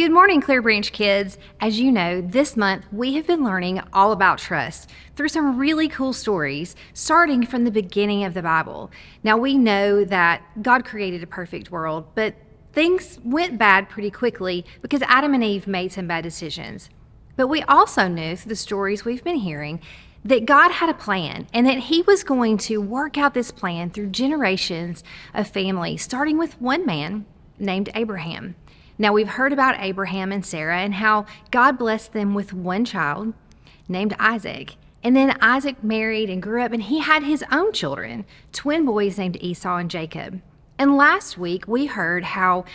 Good morning, Clearbranch kids. As you know, this month we have been learning all about trust through some really cool stories, starting from the beginning of the Bible. Now, we know that God created a perfect world, but things went bad pretty quickly because Adam and Eve made some bad decisions. But we also know through the stories we've been hearing that God had a plan and that He was going to work out this plan through generations of family, starting with one man named Abraham. Now, we've heard about Abraham and Sarah and how God blessed them with one child named Isaac. And then Isaac married and grew up, and he had his own children, twin boys named Esau and Jacob. And last week, we heard how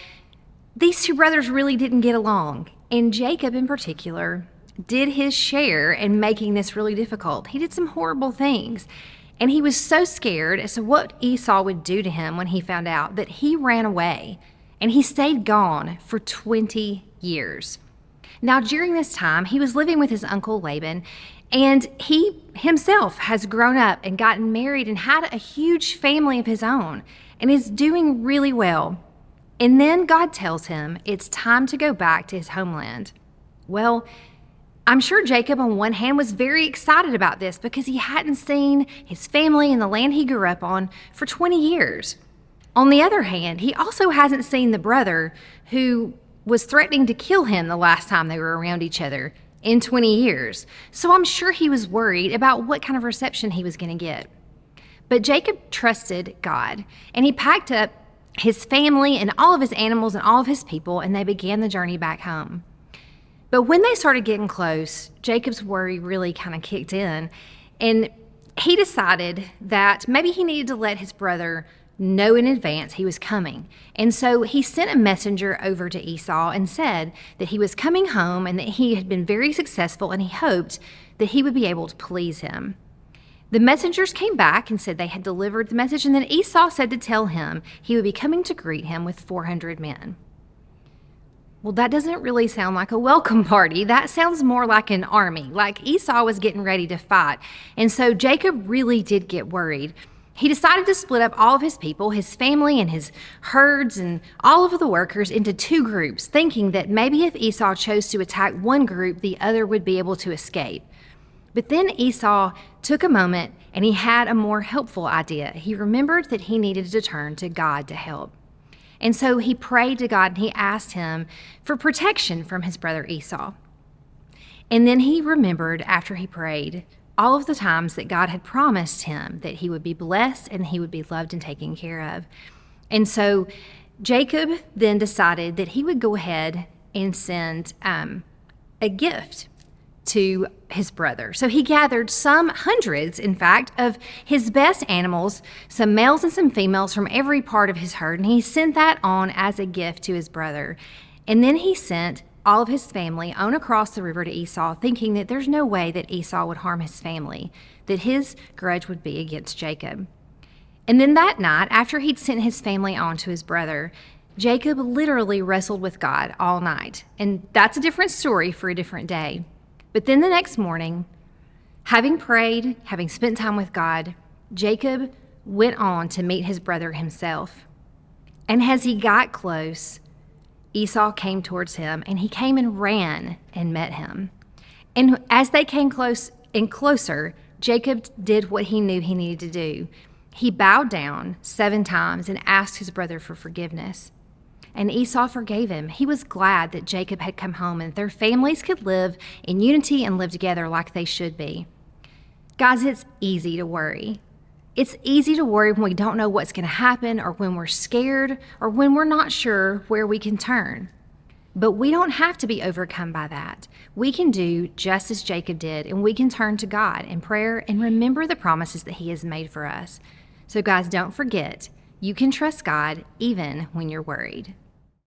these two brothers really didn't get along. And Jacob, in particular, did his share in making this really difficult. He did some horrible things. And he was so scared as to what Esau would do to him when he found out that he ran away. And he stayed gone for 20 years. Now, during this time, he was living with his uncle Laban, and he himself has grown up and gotten married and had a huge family of his own and is doing really well. And then God tells him it's time to go back to his homeland. Well, I'm sure Jacob, on one hand, was very excited about this because he hadn't seen his family and the land he grew up on for 20 years. On the other hand, he also hasn't seen the brother who was threatening to kill him the last time they were around each other in 20 years. So I'm sure he was worried about what kind of reception he was going to get. But Jacob trusted God, and he packed up his family and all of his animals and all of his people, and they began the journey back home. But when they started getting close, Jacob's worry really kind of kicked in, and he decided that maybe he needed to let his brother know in advance he was coming. And so he sent a messenger over to Esau and said that he was coming home and that he had been very successful, and he hoped that he would be able to please him. The messengers came back and said they had delivered the message, and then Esau said to tell him he would be coming to greet him with 400 men. Well, that doesn't really sound like a welcome party. That sounds more like an army, like Esau was getting ready to fight. And so Jacob really did get worried. He decided to split up all of his people, his family and his herds and all of the workers into two groups, thinking that maybe if Esau chose to attack one group, the other would be able to escape. But then Esau took a moment and he had a more helpful idea. He remembered that he needed to turn to God to help. And so he prayed to God and he asked him for protection from his brother Esau. And then he remembered, after he prayed, all of the times that God had promised him that he would be blessed and he would be loved and taken care of. And so Jacob then decided that he would go ahead and send a gift to his brother. So he gathered some hundreds, in fact, of his best animals, some males and some females from every part of his herd, and he sent that on as a gift to his brother. And then he sent all of his family on across the river to Esau, thinking that there's no way that Esau would harm his family, that his grudge would be against Jacob. And then that night, after he'd sent his family on to his brother, Jacob literally wrestled with God all night. And that's a different story for a different day. But then the next morning, having prayed, having spent time with God, Jacob went on to meet his brother himself. And as he got close, Esau came towards him, and he came and ran and met him. And as they came close and closer, Jacob did what he knew he needed to do. He bowed down 7 times and asked his brother for forgiveness. And Esau forgave him. He was glad that Jacob had come home and their families could live in unity and live together like they should be. Guys, it's easy to worry. It's easy to worry when we don't know what's going to happen, or when we're scared, or when we're not sure where we can turn. But we don't have to be overcome by that. We can do just as Jacob did, and we can turn to God in prayer and remember the promises that He has made for us. So guys, don't forget, you can trust God even when you're worried.